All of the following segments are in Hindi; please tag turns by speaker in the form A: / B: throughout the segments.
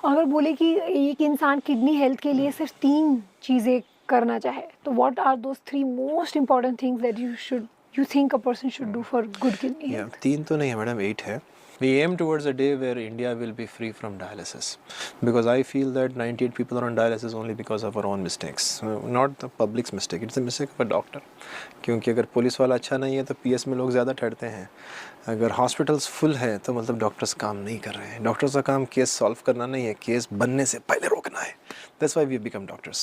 A: अगर बोले कि एक इंसान किडनी हेल्थ के लिए सिर्फ 3 चीज़ें करना चाहे, तो what are those 3 most important things that you think a person should do for good kidney
B: या
A: हेल्थ?
B: 3 तो नहीं है मैडम, 8 है. We aim towards a day where India will be free from dialysis, because I feel that 98 people are on dialysis only because of our own mistakes, not the public's mistake. It's a mistake of a doctor. क्योंकि अगर पुलिस वाला अच्छा नहीं है तो पीएस में लोग ज़्यादा ठहरते हैं. अगर हॉस्पिटल्स फुल है तो मतलब डॉक्टर्स काम नहीं कर रहे हैं. डॉक्टर्स का काम केस सॉल्व करना नहीं है, केस बनने से पहले रोकना है. That's why we become doctors.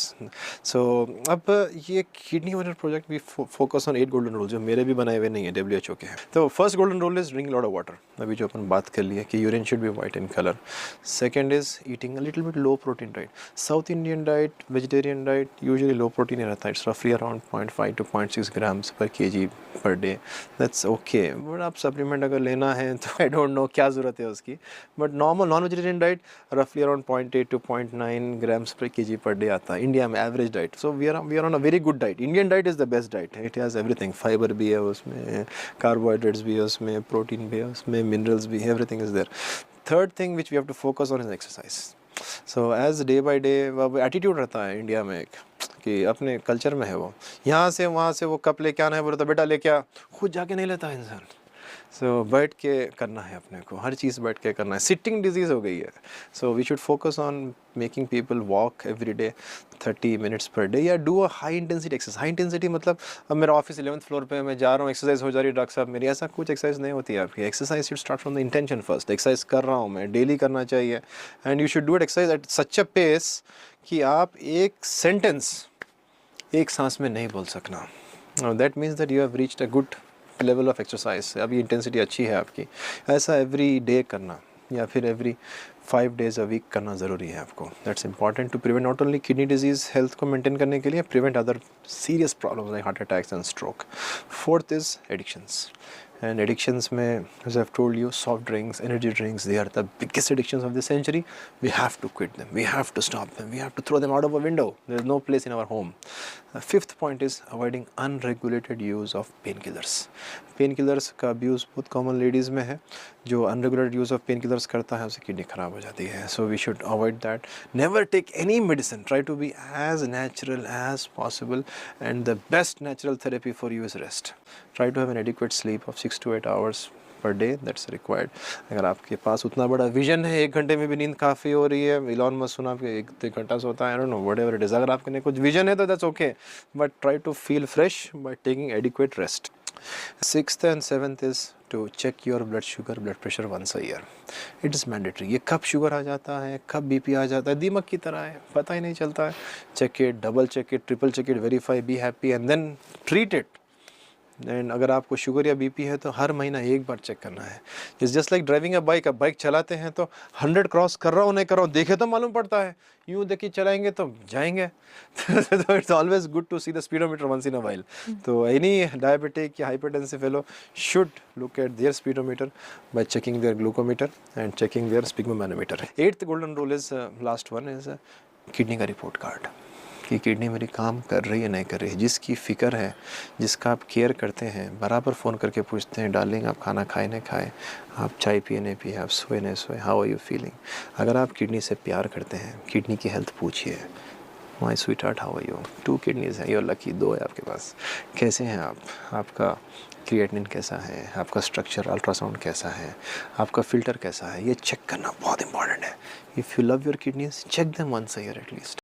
B: So अब ये kidney water project we focus on 8 golden rule, जो मेरे भी बनाए हुए नहीं है, WHO के हैं. तो first golden rule is drink lot of water. अभी जो अपन बात कर लिए कि urine should be white in colour. Second is eating a little bit low protein diet. South Indian diet, vegetarian diet usually low protein रहता है. इट्स रफली around 0.5 to 0.6 grams per kg per day. That's okay. But आप सप्लीमेंट अगर लेना है तो आई डोंट नो क्या ज़रूरत है उसकी. But normal non vegetarian diet रफली around 0.8 to 0.9 grams per kg per day आता है इंडिया में average diet. So we are on a very good diet. Indian diet is the best diet. It has everything. Fibre भी है उसमें, कार्बोहाइड्रेट्स भी है उसमें, प्रोटीन भी है उसमें, मिनरल्स भी है, everything is there. Third thing which we have to focus on is exercise. So as day by day attitude रहता है इंडिया में एक कि अपने कल्चर में है वो, यहाँ से वहाँ से वो कप लेके आना है, बोले तो बेटा लेके आ, खुद जाके नहीं लेता इंसान. सो बैठ के करना है अपने को, हर चीज़ बैठ के करना है. सिटिंग डिजीज़ हो गई है. So we should focus on making people walk every day 30 minutes पर डे, या do a high intensity exercise. High intensity मतलब अब मेरा ऑफिस 11th फ्लोर पे मैं जा रहा हूँ, एक्सरसाइज हो जा रही है डॉक्टर साहब मेरी, ऐसा कुछ एक्सरसाइज नहीं होती है आपकी. Exercise should start from the intention first. Exercise कर रहा हूँ मैं, डेली करना चाहिए. And you should do it exercise at such a pace कि आप एक सेंटेंस एक सांस में नहीं बोल सकना. That means that you have reached a good level of exercise. अभी इंटेंसिटी अच्छी है आपकी. ऐसा एवरी डे करना या फिर एवरी 5 days a week करना ज़रूरी है आपको. That's important to prevent not only kidney disease health को मेंटेन करने के लिए, prevent other serious problems like heart attacks and stroke. Fourth is addictions. And addictions में, as I've told you, soft drinks, energy drinks, they are the biggest addictions of the century. We have to quit them. We have to stop them. We have to throw them out of a window. There is no place in our home. Fifth point is avoiding unregulated use of painkillers. Painkillers का abuse बहुत common ladies में है. जो unregulated use of painkillers करता है उसकी किडनी खराब हो जाती है. So we should avoid that. Never take any medicine. Try to be as natural as possible. And the best natural therapy for you is rest. Try to have an adequate sleep of 6 to 8 hours per day. That's required. अगर आपके पास उतना बड़ा विजन है, 1 घंटे में भी नींद काफ़ी हो रही है, इलॉन मस्क सुना आपके 1 घंटा सोता है, I don't know, whatever it is. अगर आपके कुछ विजन है तो that's okay, but try to feel fresh by taking adequate rest. 6th and 7th is to check your blood sugar, blood pressure once a year. It is mandatory. ये कब शुगर आ जाता है, कब बीपी आ जाता है, दीमक की तरह है, पता ही नहीं चलता है. Check it, double check it, triple check it, verify, be happy and then treat it. And अगर आपको शुगर या बीपी है तो हर महीना एक बार चेक करना है. It's just like driving a bike. अब बाइक चलाते हैं तो 100 क्रॉस कर रहा हूँ नहीं कर रहा हूँ देखे तो मालूम पड़ता है, यूँ देखिए चलाएंगे तो जाएंगे. तो it's always good to see the speedometer once in a while. तो एनी डायबिटिक या hypertensive fellow should look at their speedometer by checking their glucometer and checking their sphygmomanometer. 8th golden rule is last one is kidney का रिपोर्ट कार्ड, कि किडनी मेरी काम कर रही है नहीं कर रही है. जिसकी फ़िक्र है, जिसका आप केयर करते हैं, बराबर फ़ोन करके पूछते हैं डार्लिंग आप खाना खाए नहीं खाए, आप चाय पिए नहीं पिए, आप सोए नहीं सोए, हाउ आर यू फीलिंग. अगर आप किडनी से प्यार करते हैं, किडनी की हेल्थ पूछिए. My sweet heart how are you, 2 kidneys हैं, यूर लकी, 2 है आपके पास, कैसे हैं आप, आपका क्रिएटिनिन कैसा है, आपका स्ट्रक्चर अल्ट्रासाउंड कैसा है, आपका फ़िल्टर कैसा है, ये चेक करना बहुत इंपॉर्टेंट है. If you love your kidneys check them once a year at least.